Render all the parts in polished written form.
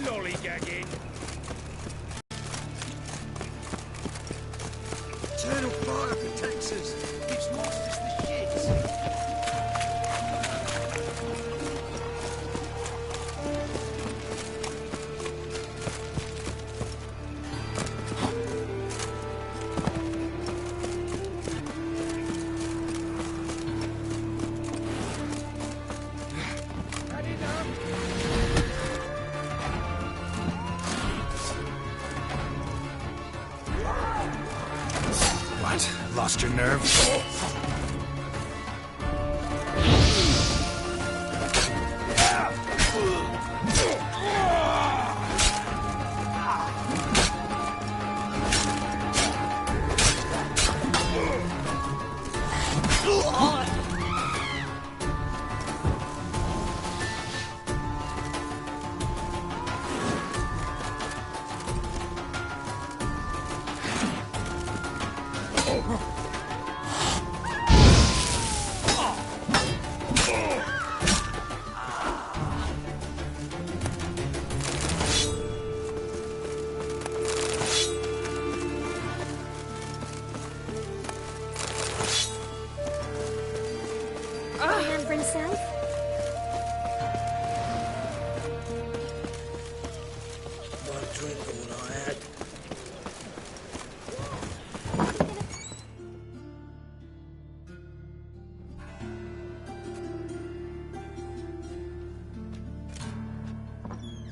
Lollygagging. Eternal fire protects us. Gives monsters the shits. Lost your nerve?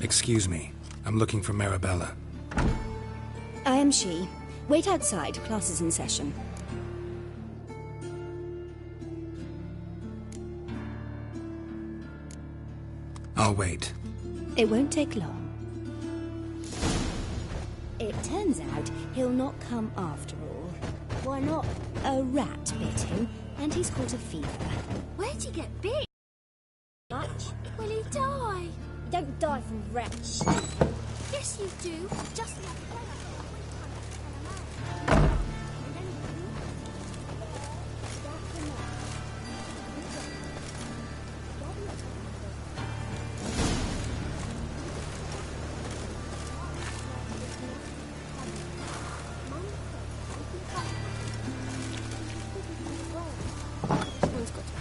Excuse me. I'm looking for Marabella. I am she. Wait outside. Class is in session. I'll wait. It won't take long. It turns out he'll not come after all. Why not? A rat bit him, and he's caught a fever. Where'd he get bit? Much? Will he die? You don't die from rats. Yes, you do. Just like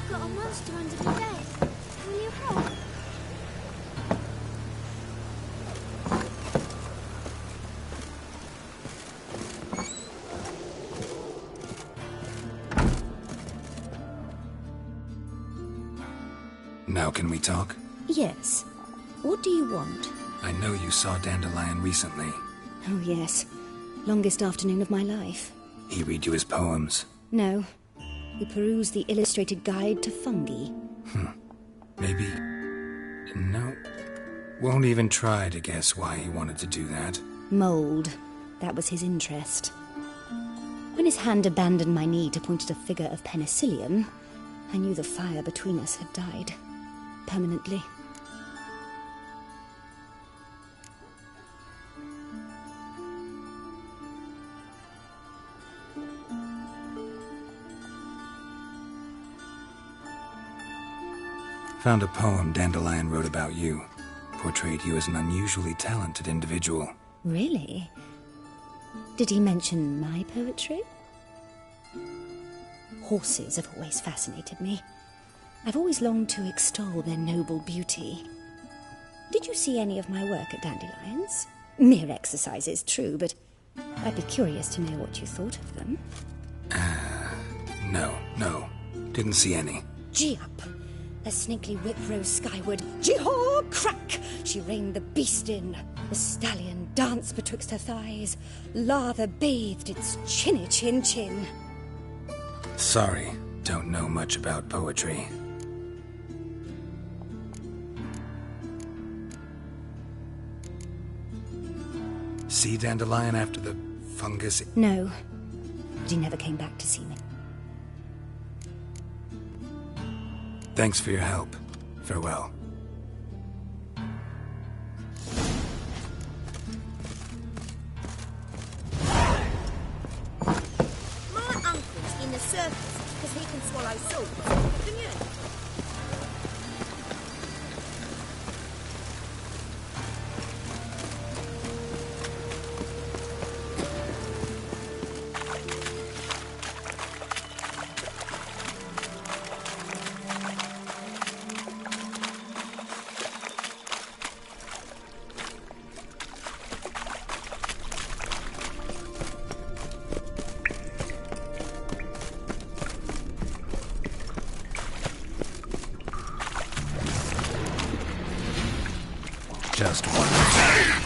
got a monster under the bed. Will you help? Now can we talk? Yes. What do you want? I know you saw Dandelion recently. Oh, yes. Longest afternoon of my life. He read you his poems? No. He perused the illustrated guide to fungi. Maybe... No. Won't even try to guess why he wanted to do that. Mold. That was his interest. When his hand abandoned my knee to point at a figure of penicillium, I knew the fire between us had died. Permanently. Found a poem Dandelion wrote about you. Portrayed you as an unusually talented individual. Really? Did he mention my poetry? Horses have always fascinated me. I've always longed to extol their noble beauty. Did you see any of my work at Dandelion's? Mere exercises, true, but I'd be curious to know what you thought of them. No. Didn't see any. Gee up! A snakely whip rose skyward. Gee-haw! Crack! She reined the beast in. The stallion danced betwixt her thighs. Lather bathed its chinny chin. Sorry, don't know much about poetry. See Dandelion after the fungus? No, but he never came back to see me. Thanks for your help. Farewell. My uncle's in the circus because he can swallow salt. Can you? just wonderful.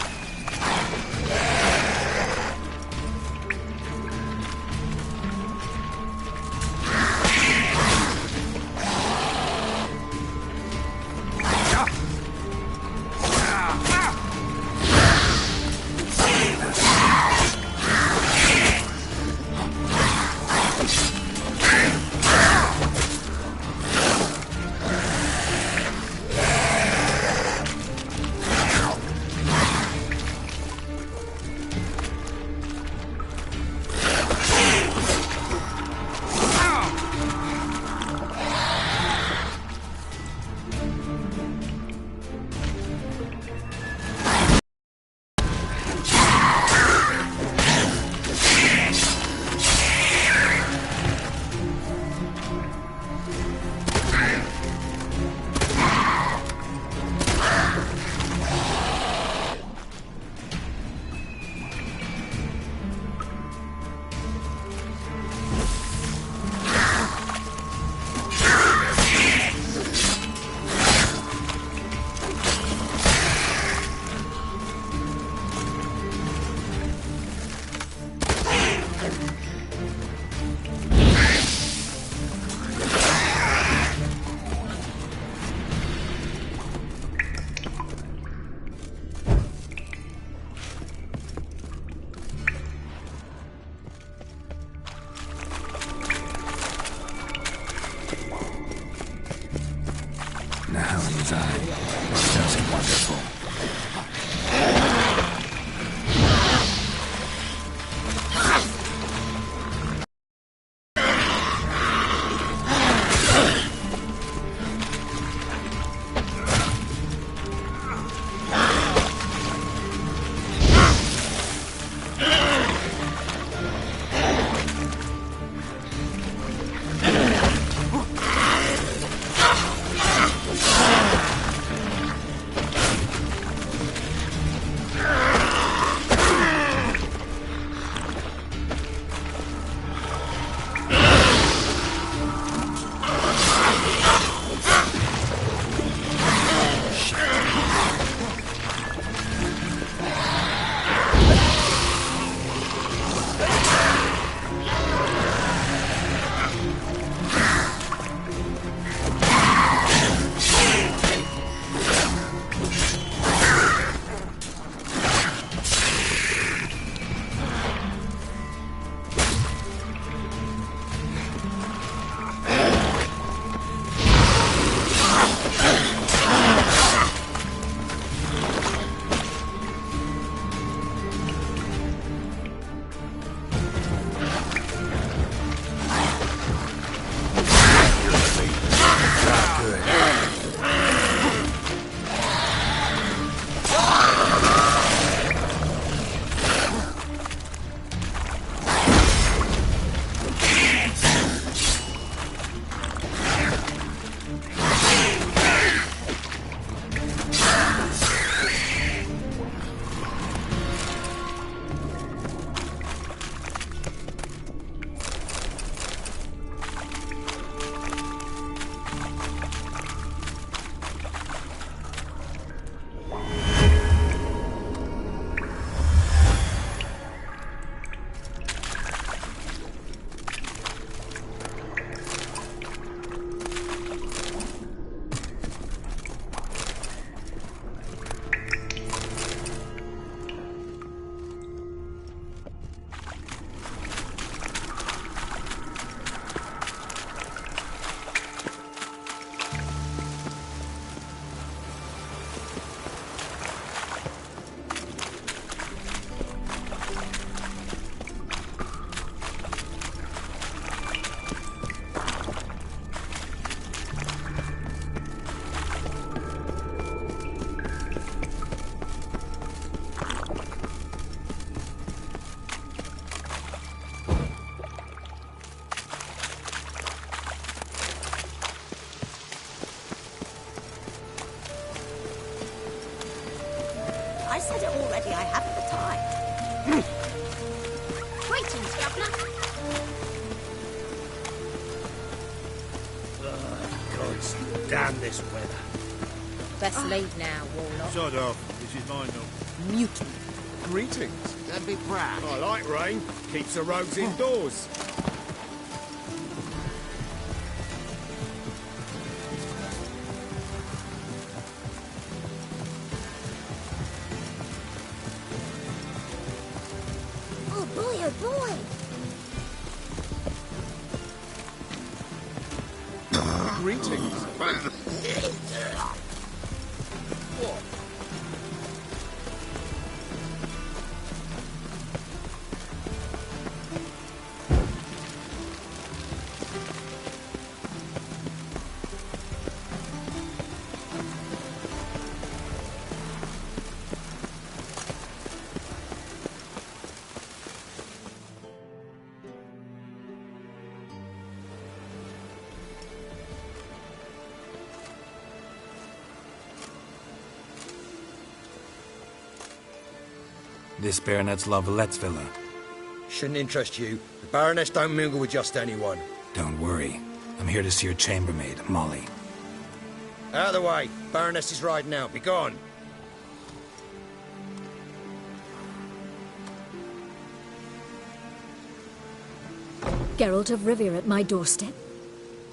Now he's just wonderful. I said it already, I haven't the time. Greetings, Governor. God, damn this weather. Best leave now, Warlock. Sod off. This is mine now. Mutant. Greetings. Don't be proud. I like rain. Keeps the rogues indoors. Oh boy, oh boy! Greetings. This Baronet's Lavallette's villa. Shouldn't interest you. The Baroness don't mingle with just anyone. Don't worry. I'm here to see your chambermaid, Molly. Out of the way. Baroness is riding out. Be gone. Geralt of Rivia at my doorstep?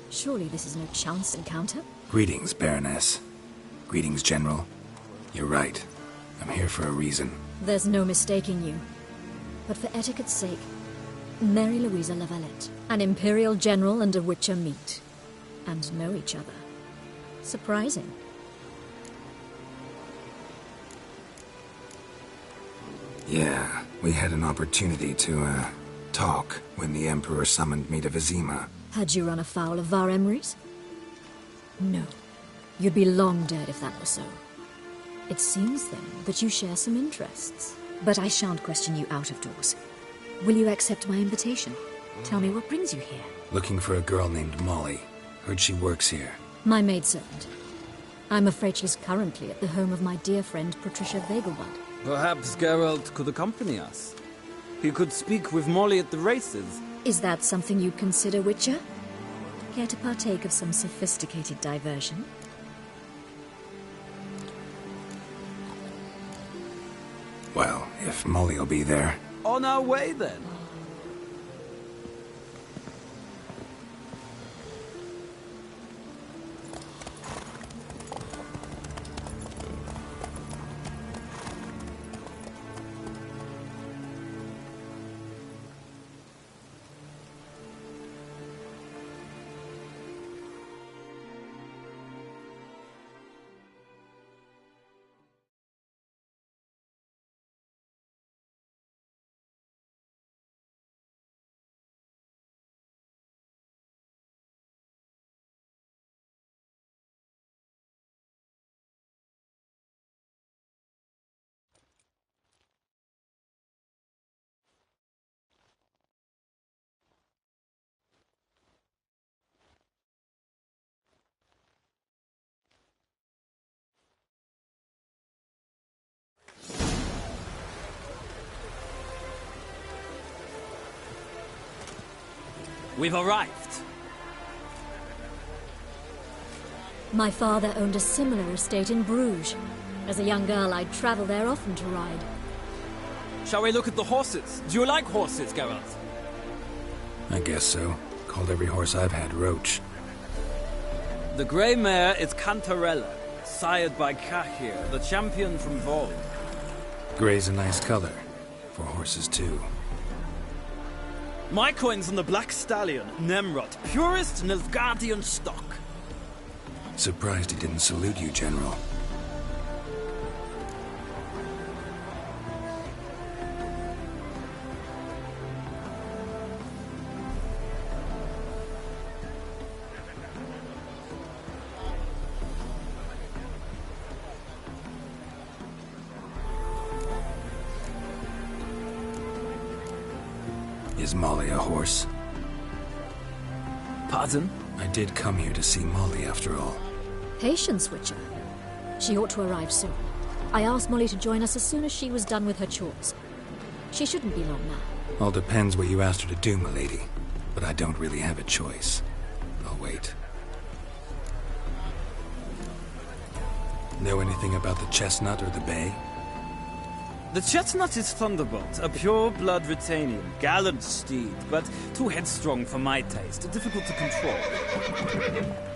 Surely this is no chance encounter? Greetings, Baroness. Greetings, General. You're right. I'm here for a reason. There's no mistaking you. But for etiquette's sake, Mary Louisa Lavalette, an Imperial General and a Witcher meet. And know each other. Surprising. Yeah, we had an opportunity to, talk when the Emperor summoned me to Vizima. Had you run afoul of Var Emrys? No. You'd be long dead if that were so. It seems, then, that you share some interests. But I shan't question you out of doors. Will you accept my invitation? Tell me what brings you here. Looking for a girl named Molly. Heard she works here. My maidservant. I'm afraid she's currently at the home of my dear friend Patricia Vegelbud. Perhaps Geralt could accompany us. He could speak with Molly at the races. Is that something you'd consider, Witcher? Care to partake of some sophisticated diversion? Well, if Molly'll be there. On our way, then. We've arrived. My father owned a similar estate in Bruges. As a young girl, I'd travel there often to ride. Shall we look at the horses? Do you like horses, Geralt? I guess so. Called every horse I've had Roach. The grey mare is Cantarella, sired by Cahir, the champion from Vold. Grey's a nice color. For horses, too. My coin's on the Black Stallion, Nemrod, purest Nilfgaardian stock. Surprised he didn't salute you, General. Is Molly a horse? Pardon? I did come here to see Molly, after all. Patience, Witcher. She ought to arrive soon. I asked Molly to join us as soon as she was done with her chores. She shouldn't be long now. All depends what you asked her to do, milady. But I don't really have a choice. I'll wait. Know anything about the chestnut or the bay? The chestnut is Thunderbolt, a pure-blood Retanian, gallant steed, but too headstrong for my taste, difficult to control.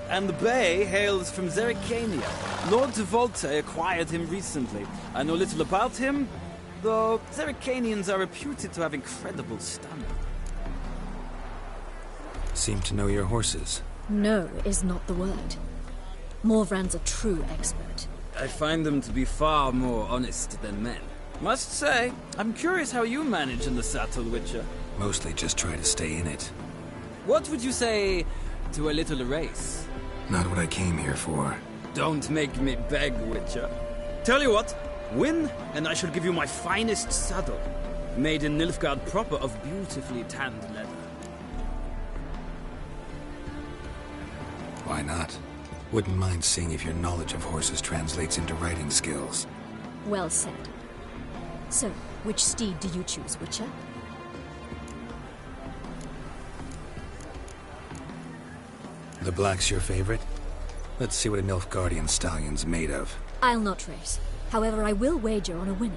And the bay hails from Zerrikania. Lord de Volte acquired him recently. I know little about him, though Zerrikanians are reputed to have incredible stamina. Seem to know your horses. No is not the word. Morvran's a true expert. I find them to be far more honest than men. Must say, I'm curious how you manage in the saddle, Witcher. Mostly just try to stay in it. What would you say to a little race? Not what I came here for. Don't make me beg, Witcher. Tell you what, win, and I shall give you my finest saddle. Made in Nilfgaard proper of beautifully tanned leather. Why not? Wouldn't mind seeing if your knowledge of horses translates into riding skills. Well said. So, which steed do you choose, Witcher? The black's your favorite? Let's see what a Nilfgaardian stallion's made of. I'll not race. However, I will wager on a winner.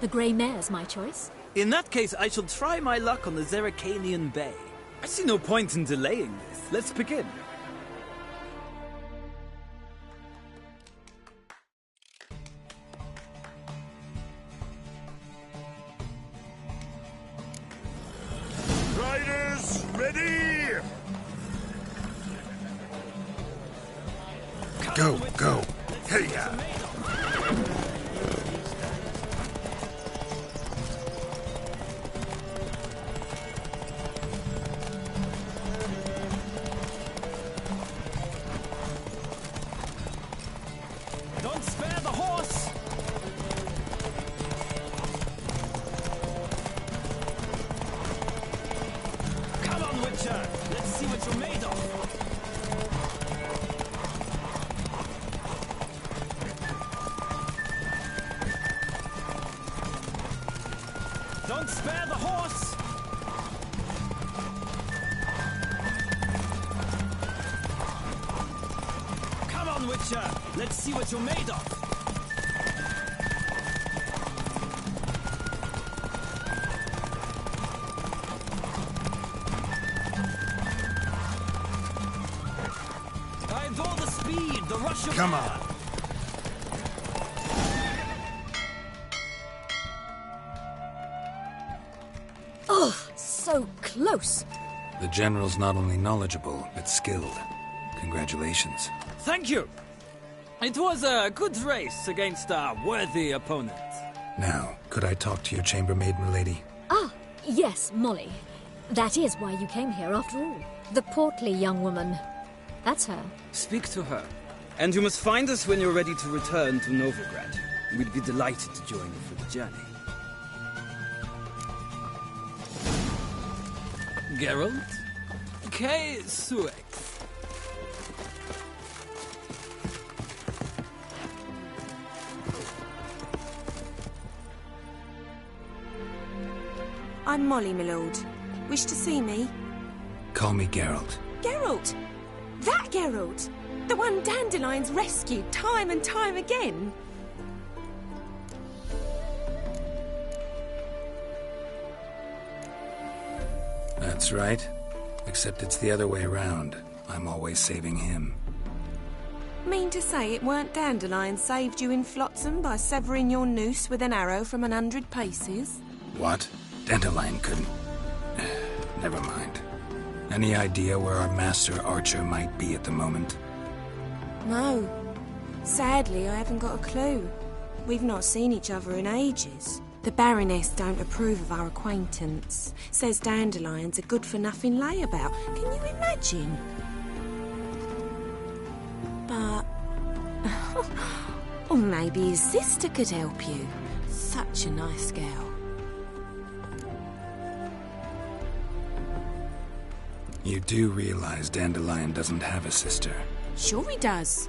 The grey mare's my choice. In that case, I shall try my luck on the Zerrikanian Bay. I see no point in delaying this. Let's begin. Riders, ready! Go, go! Hey, ya! Don't spare the horse! Come on, Witcher! Let's see what you're made of! Don't spare the horse! Come on, Witcher! Let's see what you're made of! I adore the speed, the rush of Come air. on. Oh, so close. The general's not only knowledgeable, but skilled. Congratulations. Thank you! It was a good race against a worthy opponent. Now, could I talk to your chambermaid, milady? Ah, yes, Molly. That is why you came here after all. The portly young woman. That's her. Speak to her. And you must find us when you're ready to return to Novigrad. We'd be delighted to join you for the journey. Geralt? K. Suex. I'm Molly, my lord. Wish to see me? Call me Geralt. Geralt! That Geralt! The one Dandelion's rescued time and time again! That's right. Except it's the other way around. I'm always saving him. Mean to say it weren't Dandelion saved you in Flotsam by severing your noose with an arrow from 100 paces? What? Dandelion couldn't... Never mind. Any idea where our master archer might be at the moment? No. Sadly, I haven't got a clue. We've not seen each other in ages. The Baroness don't approve of our acquaintance. Says Dandelion's a good-for-nothing layabout. Can you imagine? But... or maybe his sister could help you. Such a nice girl. You do realize Dandelion doesn't have a sister. Sure he does.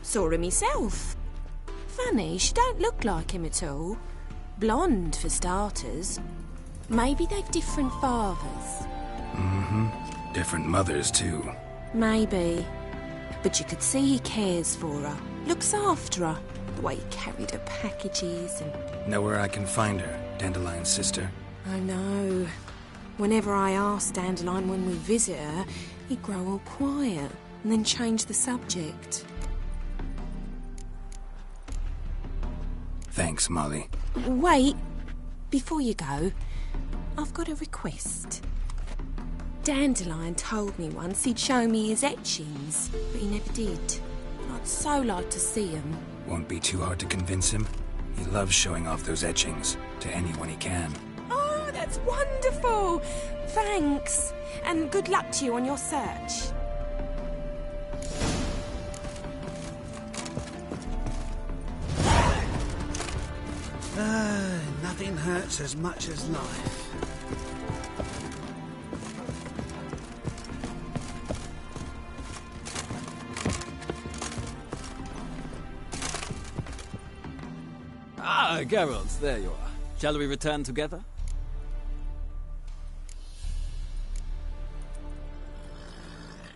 Saw him himself. Funny, she don't look like him at all. Blonde, for starters. Maybe they've different fathers. Mm-hmm. Different mothers, too. Maybe. But you could see he cares for her, looks after her. The way he carried her packages and... Know where I can find her, Dandelion's sister? I know. Whenever I asked Dandelion when we visit her, he'd grow all quiet and then change the subject. Thanks, Molly. Wait, before you go, I've got a request. Dandelion told me once he'd show me his etchings, but he never did. I'd so like to see them. Won't be too hard to convince him. He loves showing off those etchings to anyone he can. Oh, that's wonderful! Thanks, and good luck to you on your search. Nothing hurts as much as life. Ah, Geralt, there you are. Shall we return together?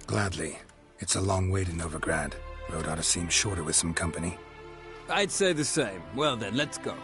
Gladly. It's a long way to Novigrad. Road ought to seem shorter with some company. I'd say the same. Well then, let's go.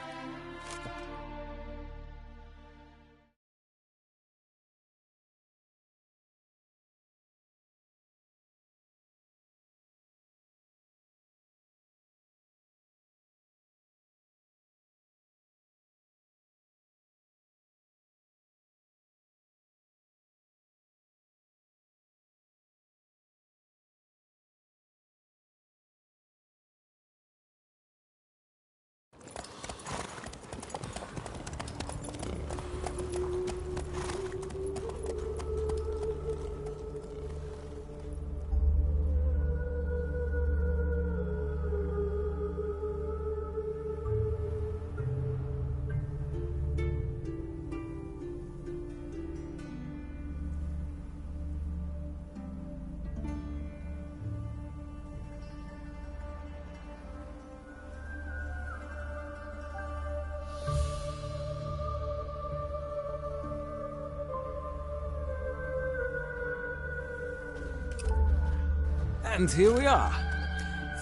And here we are.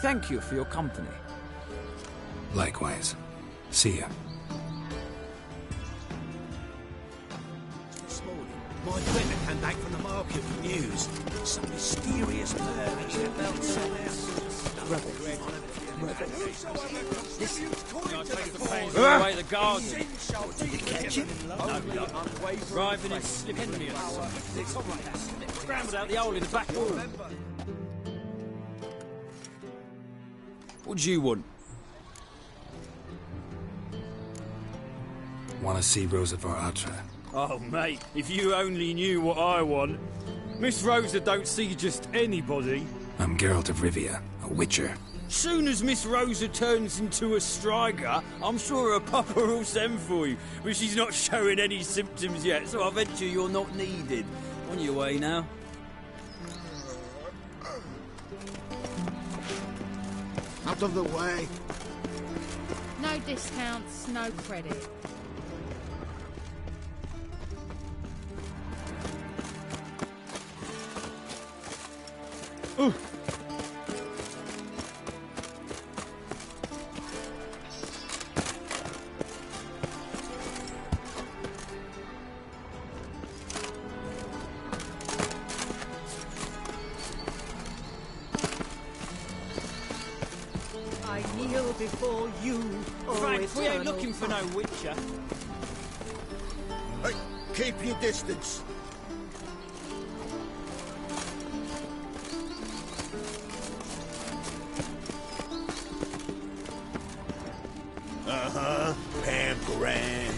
Thank you for your company. Likewise. See ya. This morning, my friend came back from the market with news. Some mysterious bird. Away the garden. Did you catch him? Driving in slippery. Scrambled out the hole in the back wall. What do you want? Want to see Rosa for Atra? Oh, mate, if you only knew what I want. Miss Rosa don't see just anybody. I'm Geralt of Rivia, a witcher. Soon as Miss Rosa turns into a striker, I'm sure her papa will send for you. But she's not showing any symptoms yet, so I venture you're not needed. On your way now. Out of the way. No discounts, no credit. Ooh. I kneel before you, Frank, we ain't looking for no witcher. Hey, keep your distance. Pam Gran.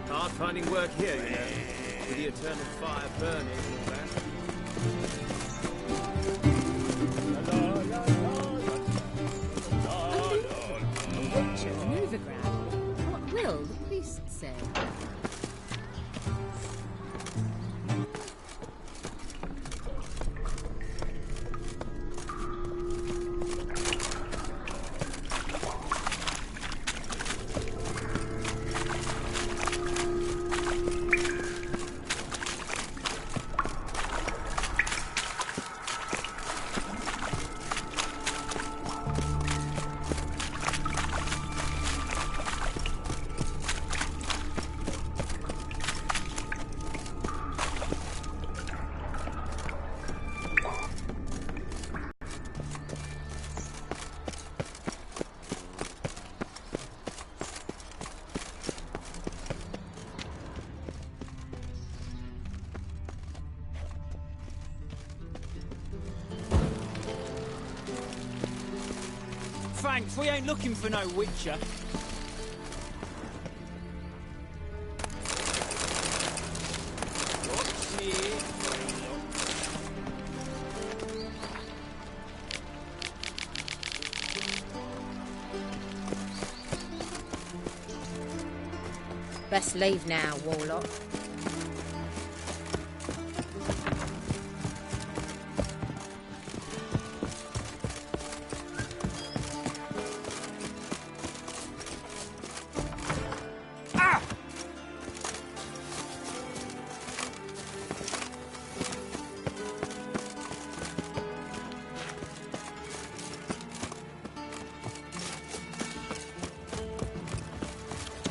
Hard finding work here, you know. With the eternal fire burning and all that. A witcher in Novigrad. What will the priest say? thanks. We ain't looking for no witcher. What's here? Best leave now, Warlock.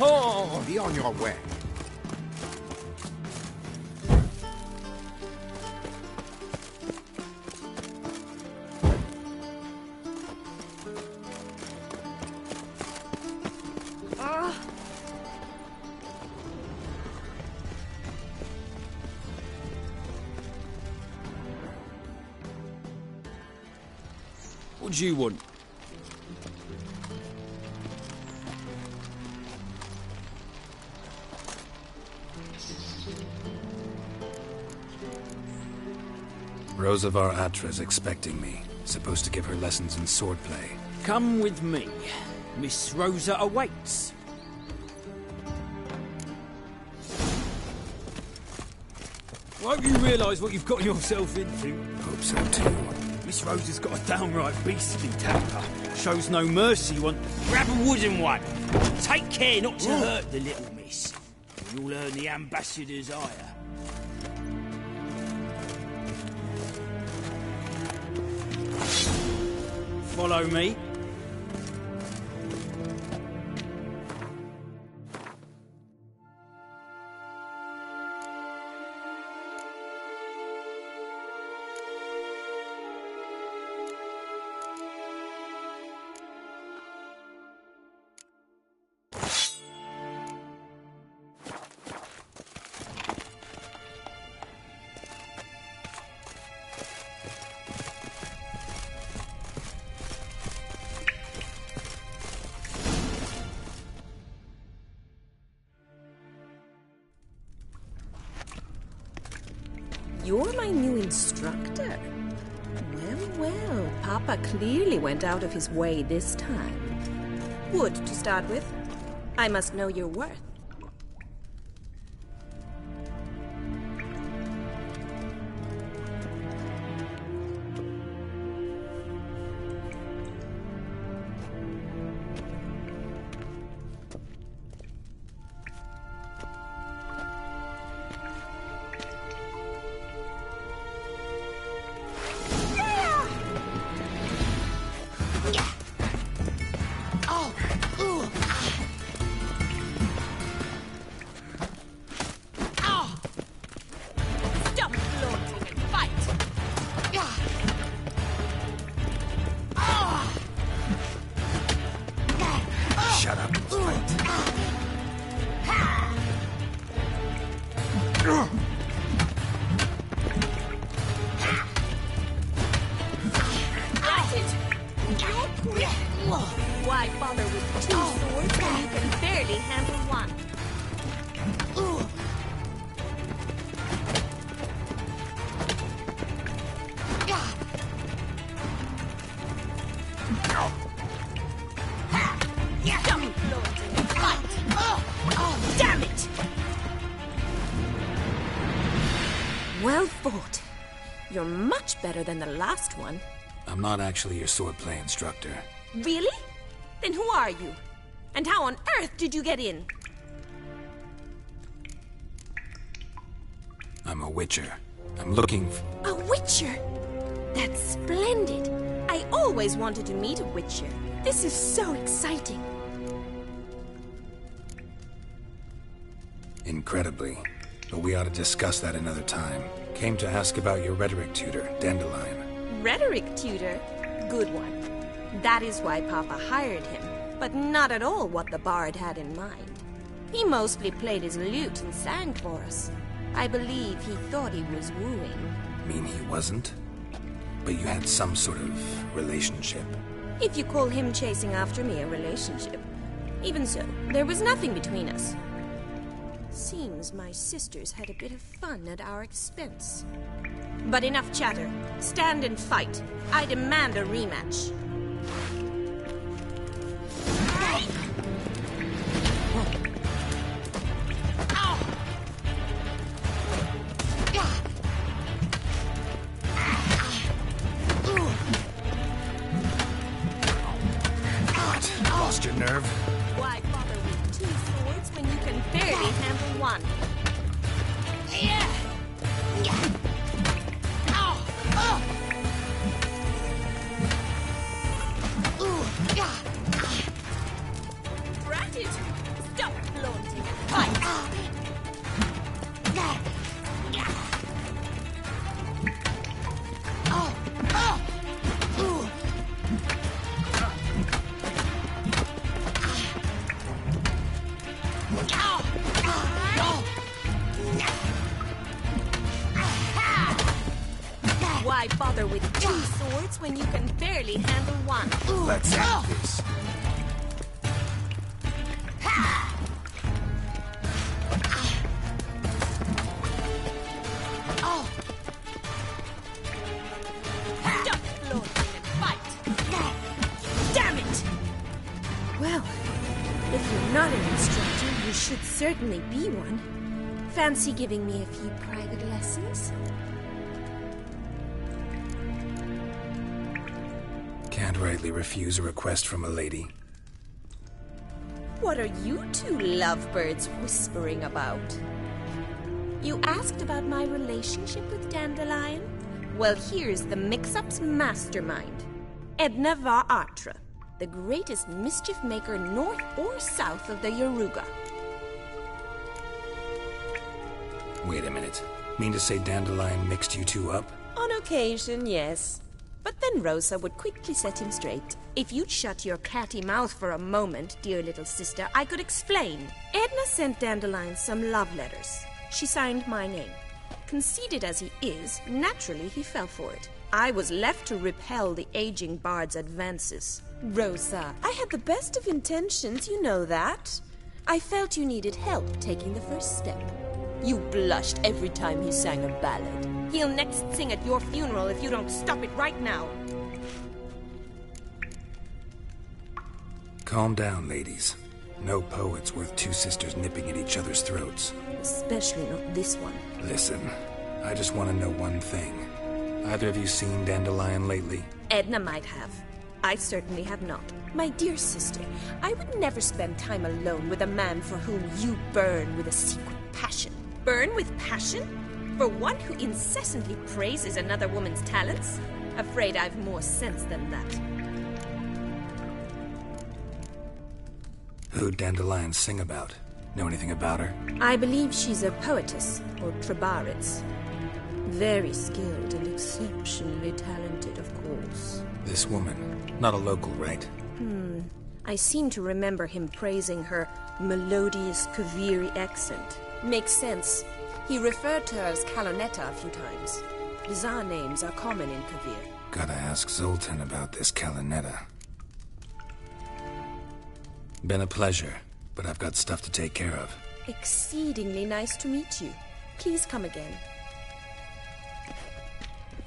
Oh, be on your way. What do you want? Rosa var Atra's expecting me. Supposed to give her lessons in swordplay. Come with me. Miss Rosa awaits. I hope you realise what you've got yourself into. Hope so too. Miss Rosa's got a downright beastly temper. Shows no mercy. Grab a wooden one. Take care not to hurt the little miss. Or you'll earn the ambassador's ire. Follow me. You're my new instructor? Well, well, Papa clearly went out of his way this time. Wood, to start with. I must know your worth. Why bother with two swords when you can barely handle one? Dummy blows in the fight! Damn it! Well fought. You're much better than the last one. I'm not actually your swordplay instructor. Really? Then who are you? And how on earth did you get in? I'm a witcher. I'm looking for... A witcher? That's splendid. I always wanted to meet a witcher. This is so exciting. Incredibly. But we ought to discuss that another time. Came to ask about your rhetoric tutor, Dandelion. Rhetoric tutor? Good one. That is why Papa hired him, but not at all what the bard had in mind. He mostly played his lute and sang for us. I believe he thought he was wooing. Mean he wasn't? But you had some sort of relationship. If you call him chasing after me a relationship. Even so, there was nothing between us. Seems my sisters had a bit of fun at our expense. But enough chatter. Stand and fight. I demand a rematch. Lost your nerve? Why bother with 2 swords when you can barely handle one? Brat it! Stop flaunting and fight! Why bother with 2 swords when you can barely handle one? Let's end this. Stop flaunting and fight! Damn it! Well, if you're not an instructor, you should certainly be one. Fancy giving me a few private lessons? Can't rightly refuse a request from a lady. What are you 2 lovebirds whispering about? You asked about my relationship with Dandelion? Well, here's the mix-up's mastermind. Edna var Artra, the greatest mischief maker north or south of the Yaruga. Wait a minute. Mean to say Dandelion mixed you 2 up? On occasion, yes. But then Rosa would quickly set him straight. If you'd shut your catty mouth for a moment, dear little sister, I could explain. Edna sent Dandelion some love letters. She signed my name. Conceited as he is, naturally he fell for it. I was left to repel the aging bard's advances. Rosa, I had the best of intentions, you know that. I felt you needed help taking the first step. You blushed every time he sang a ballad. He'll next sing at your funeral if you don't stop it right now. Calm down, ladies. No poet's worth 2 sisters nipping at each other's throats. Especially not this one. Listen, I just want to know one thing. Either of you seen Dandelion lately? Edna might have. I certainly have not. My dear sister, I would never spend time alone with a man for whom you burn with a secret passion. Burn with passion? For one who incessantly praises another woman's talents? Afraid I've more sense than that. Who'd Dandelion sing about? Know anything about her? I believe she's a poetess, or trabaritz. Very skilled and exceptionally talented, of course. This woman, not a local, right? I seem to remember him praising her melodious Kaviri accent. Makes sense. He referred to her as Kalonetta a few times. Bizarre names are common in Kavir. Gotta ask Zoltan about this Kalonetta. Been a pleasure, but I've got stuff to take care of. Exceedingly nice to meet you. Please come again.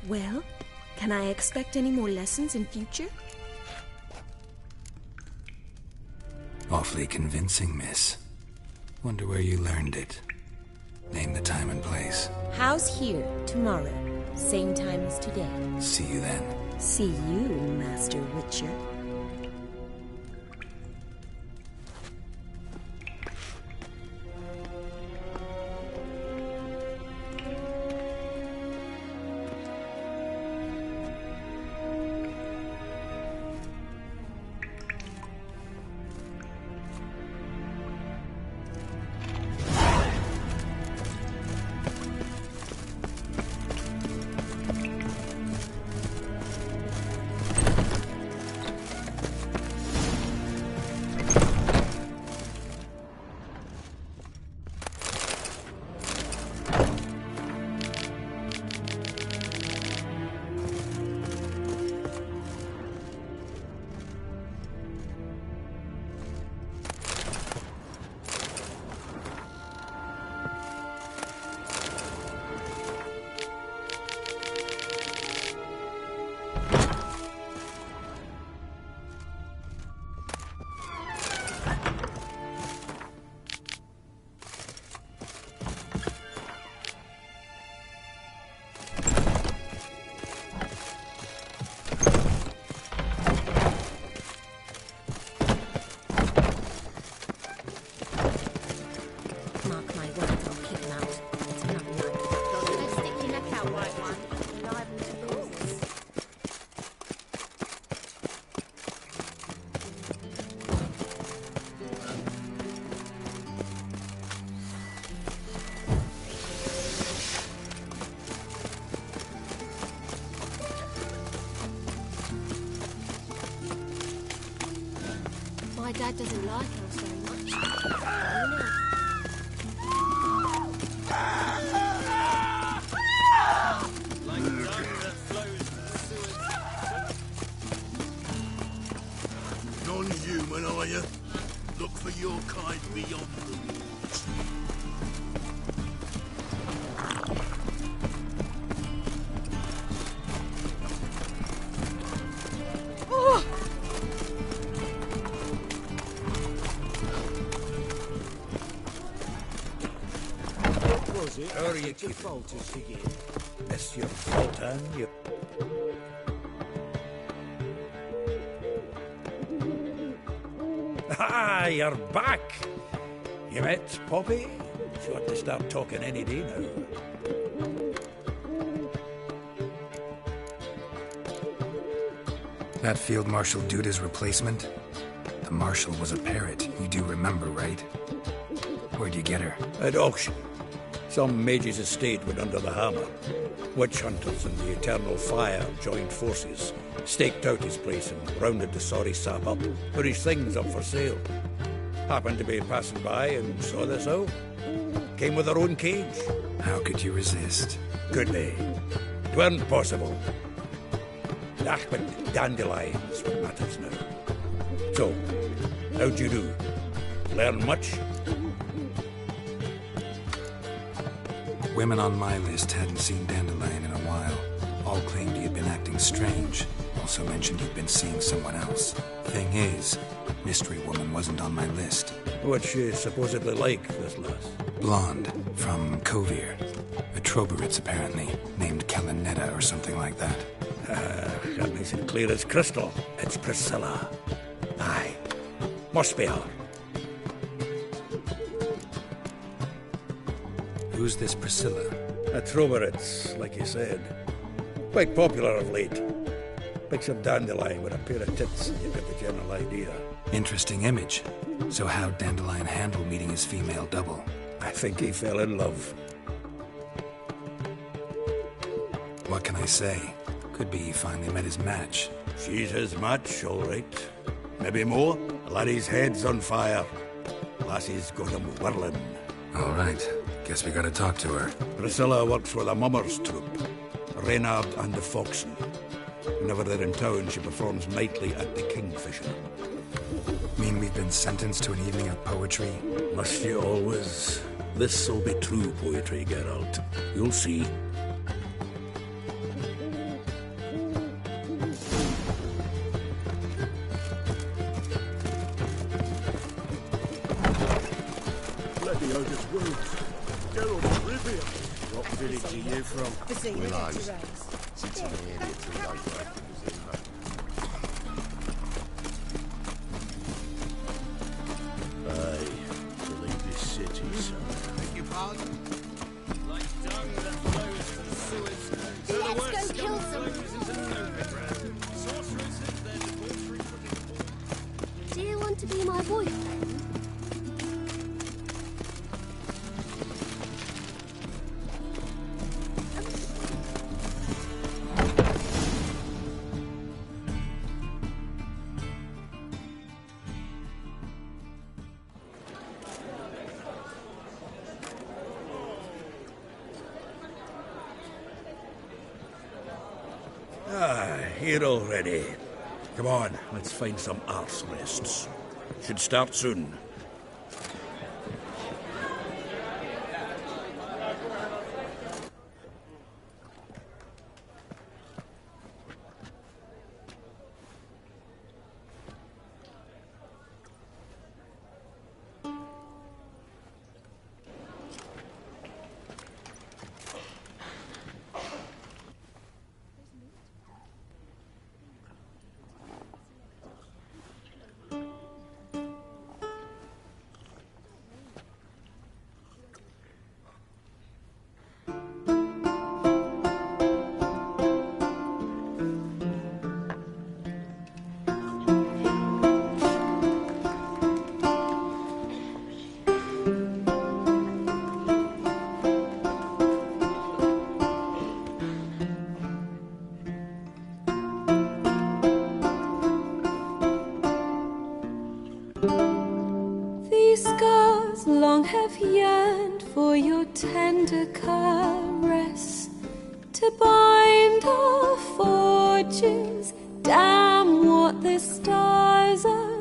Well, can I expect any more lessons in future? Awfully convincing, miss. Wonder where you learned it. Name the time and place. House here, tomorrow. Same time as today. See you then. See you, Master Witcher. My dad doesn't like us very much. Like dung that flows from the sewers. Non-human, are you? Look for your kind beyond the walls. How are you keeping? Falters again. Monsieur Sultan, you... Ah, you're back! You met Poppy? She ought to start talking any day now. That Field Marshal Duda's replacement? The Marshal was a parrot, you do remember, right? Where'd you get her? At auction. Some mage's estate went under the hammer. Witch hunters and the Eternal Fire joined forces, staked out his place and rounded the sorry sap up, put his things up for sale. Happened to be passing by and saw this out. Came with her own cage. How could you resist? Could they? 'Tweren't possible. Ah, but dandelions what matters now. So, how'd you do? Learn much? Women on my list hadn't seen Dandelion in a while. All claimed he had been acting strange. Also mentioned he'd been seeing someone else. Thing is, Mystery Woman wasn't on my list. What's she supposedly like, this lass? Blonde, from Kovir. A Troberitz, apparently, named Kalanetta or something like that. That makes it clear as crystal. It's Priscilla. Aye. Must be her. Who's this Priscilla? A Troberitz, like you said. Quite popular of late. Picture Dandelion with a pair of tits and you get the general idea. Interesting image. So how'd Dandelion handle meeting his female double? I think he fell in love. What can I say? Could be he finally met his match. She's his match, all right. Maybe more. Laddie's head's on fire. Lassie's got him whirling. All right. Guess we gotta talk to her. Priscilla works for the Mummers troupe. Reynard and the Foxen. Whenever they're in town, she performs nightly at the Kingfisher. Mean we've been sentenced to an evening of poetry? Must you always? This'll be true poetry, Geralt. You'll see. Bloody Otis Wolves. Geralt Rivia. What village are you from? Willows. Sits in the area 3 days away from the Zimmer. Aye, to leave this city, son. Beg your pardon? Like dung that flows from the sewers. So the Let's worst go scum kill flows into Novigrad. Sorceresses, their debauchery putting Do you want to be my boyfriend? Here already. Come on, let's find some arse rests. Should start soon. scars long have yearned for your tender caress, to bind our fortunes. Damn what the stars are.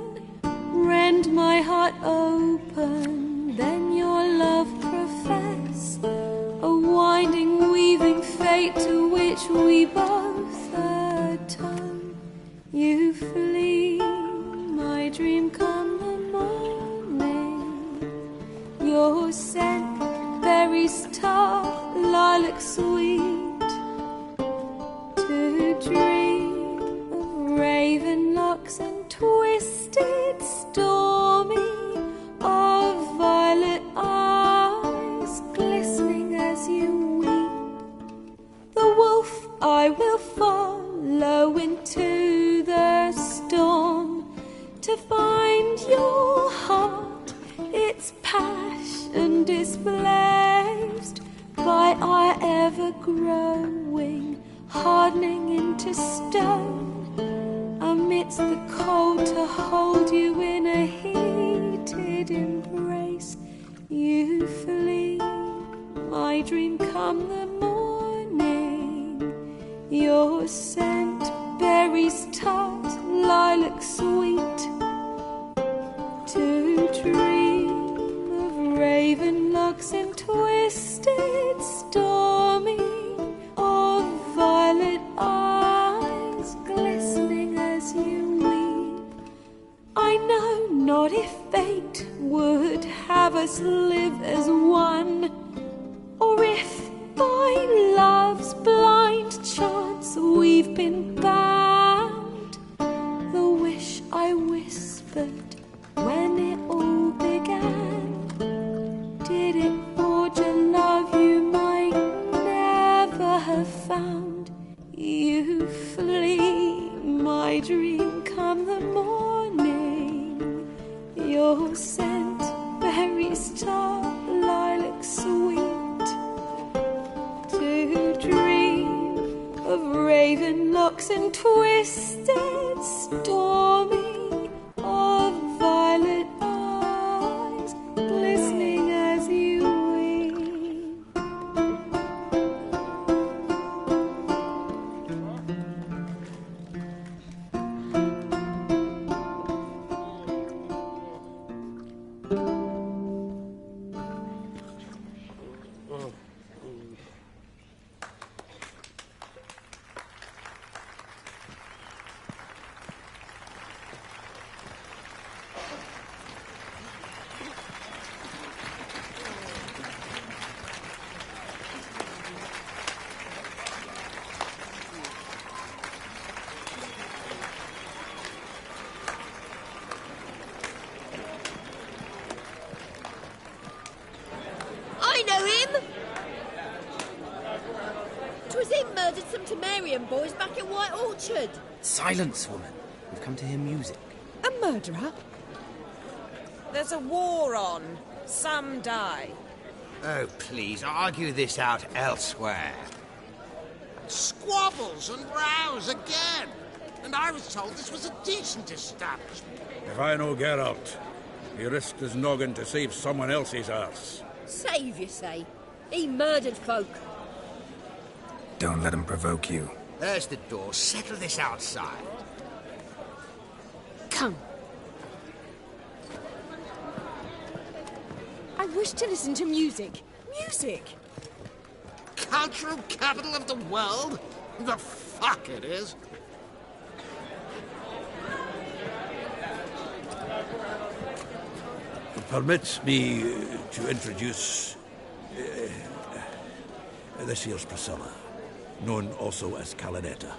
Rend my heart open, then your love profess, a winding, weaving fate to which we both atone. You flee, my dream come the morning. Your scent, berries tart, lilac sweet, to dream of raven locks and twisted, stormy, of violet eyes glistening as you weep. The wolf I will follow into the storm, to find your heart, its passion displaced by our ever-growing, hardening into stone. Amidst the cold, to hold you in a heated embrace. You flee, my dream come the morning. Your scent, berries tart, lilac sweet, to dream of raven locks and twisted, stormy, of violet eyes glistening as you weep. I know not if fate would have us live as one, or if by love's blind chance we've been bound. The wish I whispered when it all began, did it forge a love you might never have found? You flee, my dream come the morning. Your scent, berries tart, lilac sweet, to dream of raven locks and twisted, stormy, of violet eyes glistening as you weep. I know him! 'Twas him murdered some Temerian boys back at White Orchard. Silence, woman. We've come to hear music. A murderer? There's a war on. Some die. Oh, please, argue this out elsewhere. Squabbles and rows again. And I was told this was a decent establishment. If I know Geralt, he risked his noggin to save someone else's arse. Save, you say? He murdered folk. Don't let him provoke you. There's the door. Settle this outside. Come. I wish to listen to music. Music! Cultural capital of the world? The fuck it is. Permit me to introduce... this here's Priscilla, known also as Calinetta.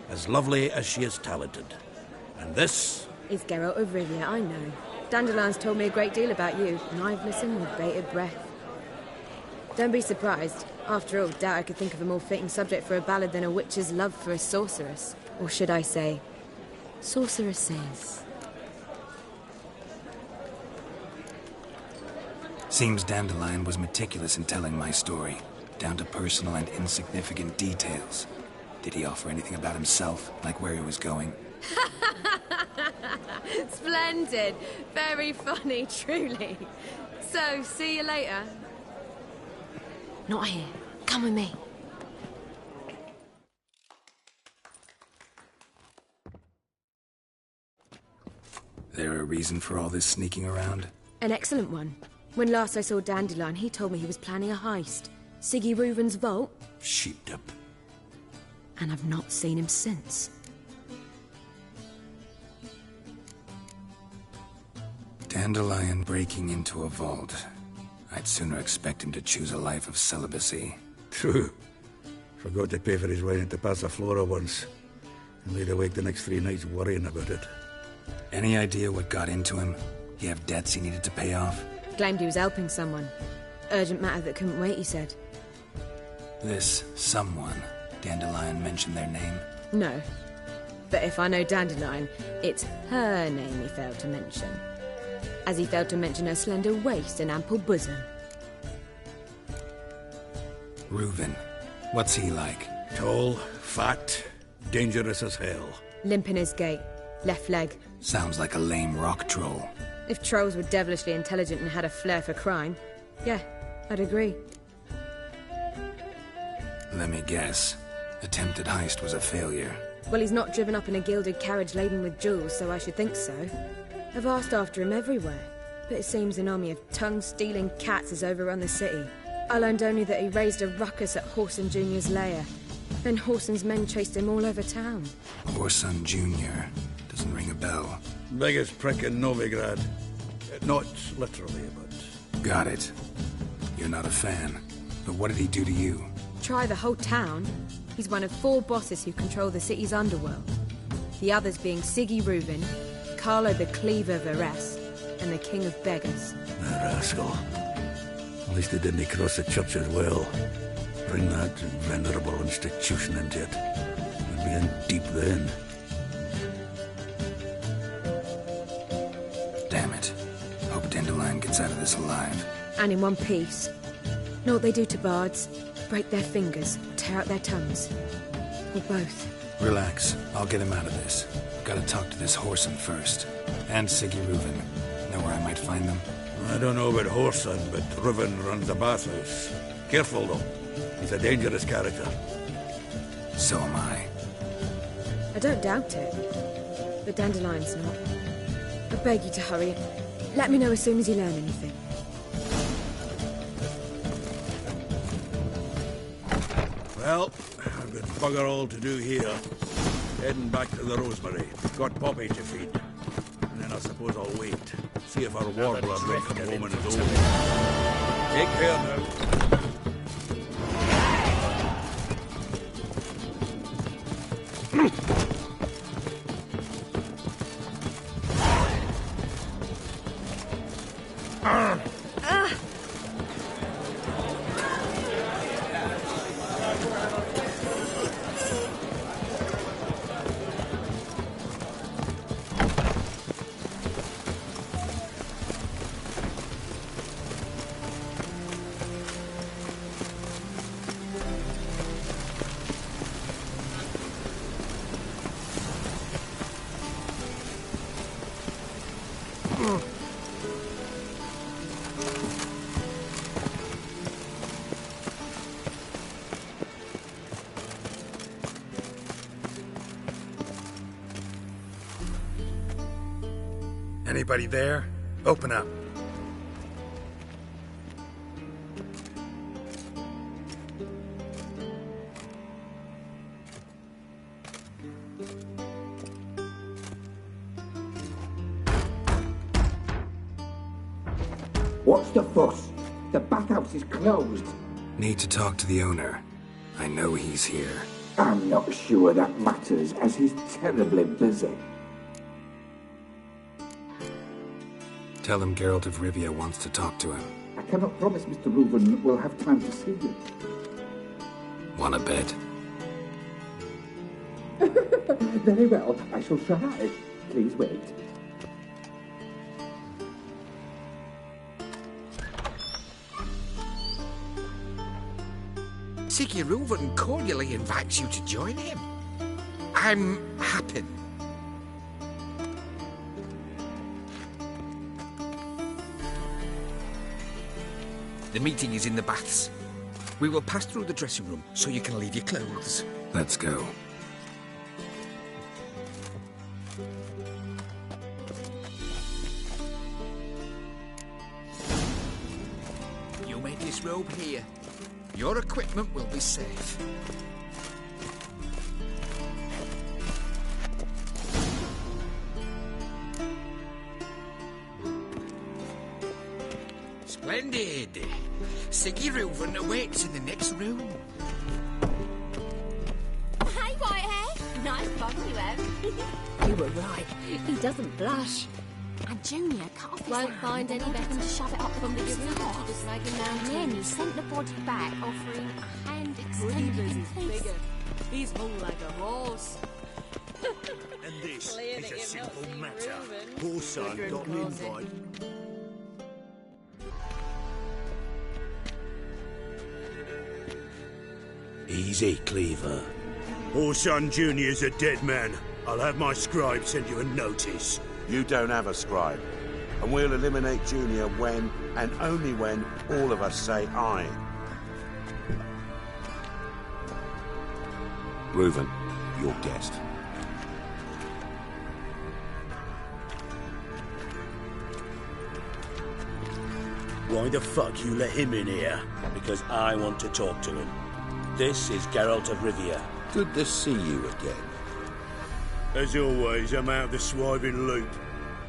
As lovely as she is talented. And this... is Geralt of Rivia, I know. Dandelion's told me a great deal about you, and I've listened with bated breath. Don't be surprised. After all, doubt I could think of a more fitting subject for a ballad than a witch's love for a sorceress. Or should I say, sorceresses. Seems Dandelion was meticulous in telling my story, down to personal and insignificant details. Did he offer anything about himself, like where he was going? Splendid! Splendid. Very funny, truly. So, see you later. Not here. Come with me. There a reason for all this sneaking around? An excellent one. When last I saw Dandelion, he told me he was planning a heist. Siggy Reuven's vault. Sheeped up. And I've not seen him since. Dandelion breaking into a vault. I'd sooner expect him to choose a life of celibacy. True. Forgot to pay for his wine at the Passaflora once. And laid awake the next 3 nights worrying about it. Any idea what got into him? He have debts he needed to pay off? Claimed he was helping someone. Urgent matter that couldn't wait, he said. This someone, Dandelion mentioned their name? No. But if I know Dandelion, it's her name he failed to mention. As he failed to mention her slender waist and ample bosom. Reuven. What's he like? Tall, fat, dangerous as hell. Limp in his gait. Left leg. Sounds like a lame rock troll. If trolls were devilishly intelligent and had a flair for crime, yeah, I'd agree. Let me guess. Attempted heist was a failure. Well, he's not driven up in a gilded carriage laden with jewels, so I should think so. I've asked after him everywhere, but it seems an army of tongue-stealing cats has overrun the city. I learned only that he raised a ruckus at Whoreson Jr.'s lair. Then Whoreson's men chased him all over town. Whoreson Jr. Doesn't ring a bell. Biggest prick in Novigrad. Not literally, but... Got it. You're not a fan. But what did he do to you? Try the whole town. He's one of 4 bosses who control the city's underworld. The others being Siggy Reuven, Carlo the Cleaver Varese, and the King of Beggars. The rascal. At least he didn't cross the church as well. Bring that venerable institution into it. We'd be in deep then. Damn it. Hope Dandelion gets out of this alive. And in one piece. Know what they do to bards? Break their fingers, tear out their tongues. Or both. Relax. I'll get him out of this. Gotta talk to this Whoreson first. And Siggy Reuven. Know where I might find them? I don't know about Whoreson, but Reuven runs the bathhouse. Careful, though. He's a dangerous character. So am I. I don't doubt it. But Dandelion's not. I beg you to hurry. Let me know as soon as you learn anything. Well, I've got bugger all to do here. Heading back to the Rosemary. Got Poppy to feed. And then I suppose I'll wait. See if our war blood will come home and it's over. Take care now. Anybody there? Open up. What's the fuss? The bathhouse is closed. Need to talk to the owner. I know he's here. I'm not sure that matters, as he's terribly busy. Tell him Geralt of Rivia wants to talk to him. I cannot promise Mr. Reuven will have time to see you. Wanna bet? Very well, I shall try. Please wait. Siggy Reuven cordially invites you to join him. I'm happy. The meeting is in the baths. We will pass through the dressing room so you can leave your clothes. Let's go. You made this robe here. Your equipment will be safe. Splendid. Siggy Reuven awaits in the next room. Hey, Whitehead. Nice bum you have. You were right. He doesn't blush. And Junior cut off his Won't hand find and any ordered better them to shove it up from the his Garuda arse. to the Dragon And Mountain. then he sent the body back, offering a hand extended in peace. He's hung like a horse. And this Clear is that a you've simple not seen matter. Reuben. Poor son Bedroom got an closet. invite. Easy, Cleaver. Orson Jr.'s a dead man. I'll have my scribe send you a notice. You don't have a scribe. And we'll eliminate Junior when, and only when, all of us say aye. Reuven, your guest. Why the fuck you let him in here? Because I want to talk to him. This is Geralt of Rivia. Good to see you again. As always, I'm out of the swiving loop.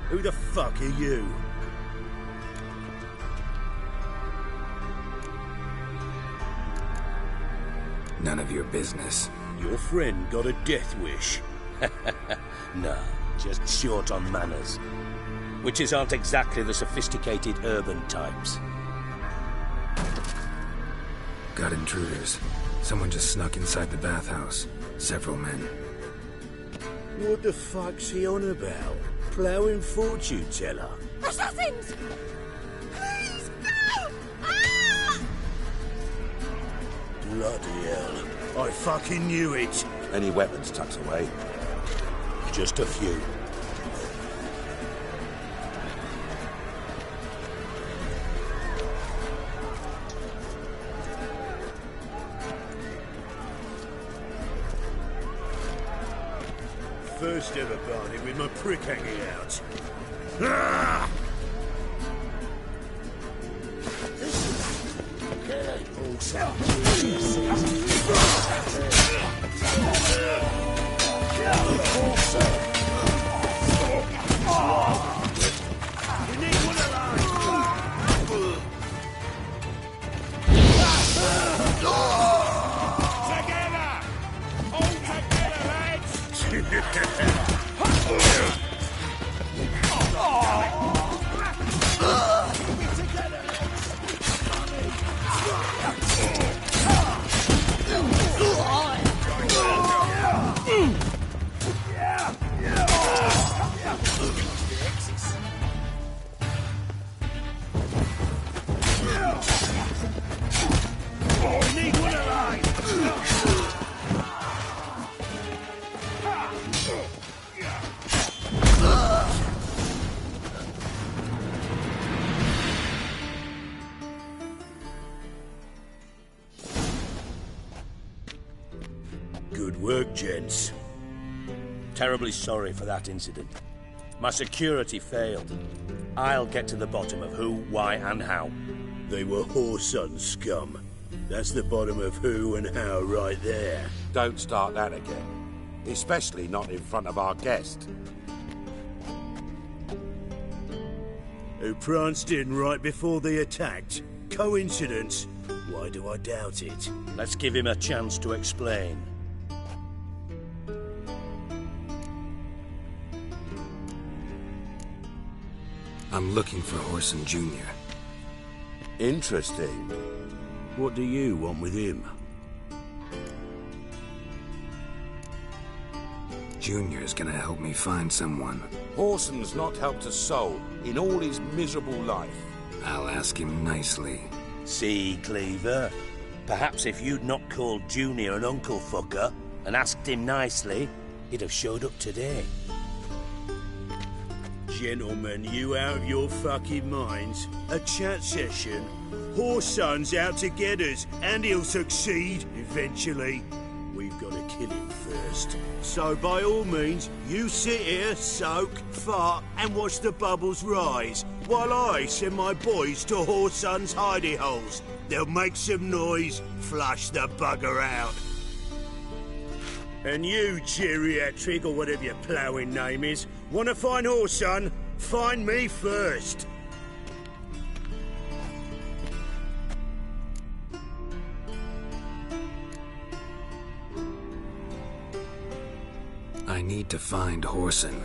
Who the fuck are you? None of your business. Your friend got a death wish. No, just short on manners. Witches aren't exactly the sophisticated urban types. Got intruders. Someone just snuck inside the bathhouse. Several men. What the fuck's he on about? Ploughing fortune teller? Assassins! Please, go! Ah! Bloody hell. I fucking knew it. Any weapons tucked away? Just a few. First ever party with my prick hanging out. Ah! Good work, gents. Terribly sorry for that incident. My security failed. I'll get to the bottom of who, why, and how. They were whoreson scum. That's the bottom of who and how right there. Don't start that again. Especially not in front of our guest. Who pranced in right before they attacked. Coincidence? Why do I doubt it? Let's give him a chance to explain. I'm looking for Orson Jr. Interesting. What do you want with him? Junior's gonna help me find someone. Orson's not helped a soul in all his miserable life. I'll ask him nicely. See, Cleaver? Perhaps if you'd not called Junior an uncle fucker and asked him nicely, he'd have showed up today. gentlemen, you out of your fucking minds? A chat session? Whoreson's out to get us, and he'll succeed eventually. We've got to kill him first. So by all means, you sit here, soak, fart, and watch the bubbles rise, while I send my boys to Whoreson's hidey holes. They'll make some noise, flush the bugger out. And you, geriatric, or whatever your ploughing name is, want to find Whoreson? Find me first. I need to find Whoreson.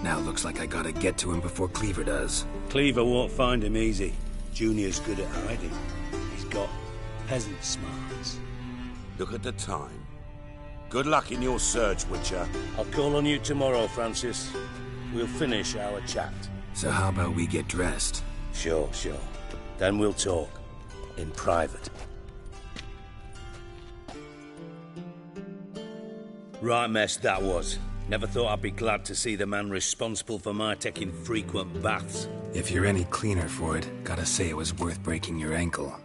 Now looks like I gotta get to him before Cleaver does. Cleaver won't find him easy. Junior's good at hiding. He's got peasant smarts. Look at the time. Good luck in your search, Witcher. I'll call on you tomorrow, Francis. We'll finish our chat. So how about we get dressed? Sure. Then we'll talk. In private. Right mess that was. Never thought I'd be glad to see the man responsible for my taking frequent baths. If you're any cleaner for it, gotta say it was worth breaking your ankle.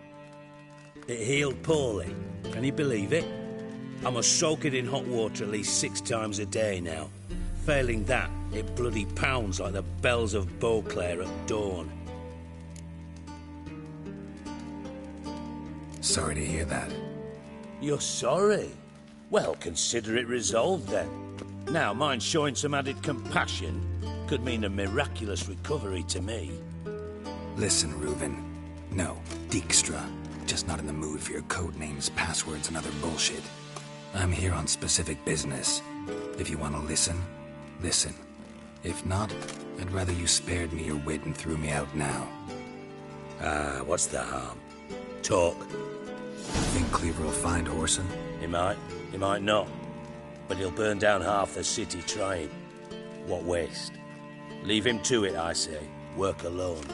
It healed poorly. Can you believe it? I must soak it in hot water at least 6 times a day now. Failing that, it bloody pounds like the bells of Beauclair at dawn. Sorry to hear that. You're sorry? Well, consider it resolved then. Now, mind showing some added compassion could mean a miraculous recovery to me. Listen, Reuben. No, Dijkstra. Just not in the mood for your code names, passwords, and other bullshit. I'm here on specific business. If you want to listen, listen. If not, I'd rather you spared me your wit and threw me out now. What's the harm? Talk. Think Cleaver will find Whoreson? He might not. But he'll burn down half the city trying. What waste? Leave him to it, I say. Work alone.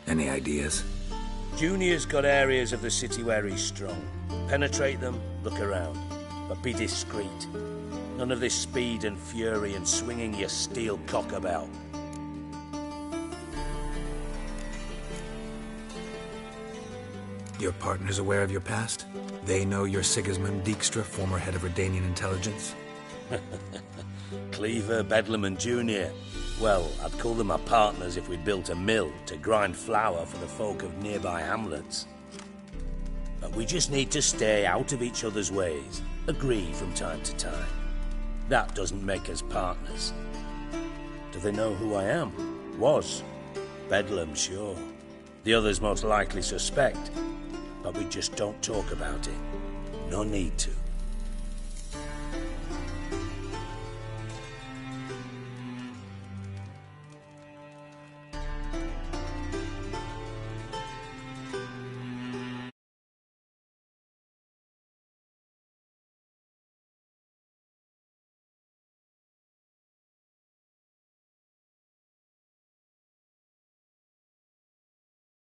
Any ideas? Junior's got areas of the city where he's strong. Penetrate them, look around. But be discreet. None of this speed and fury and swinging your steel cock about. Your partner's aware of your past? They know you're Sigismund Dijkstra, former head of Redanian intelligence? Cleaver, Bedlam and Junior. Well, I'd call them my partners if we built a mill to grind flour for the folk of nearby hamlets. But we just need to stay out of each other's ways, agree from time to time. That doesn't make us partners. Do they know who I am? Was. Bedlam, sure. The others most likely suspect. But we just don't talk about it. No need to.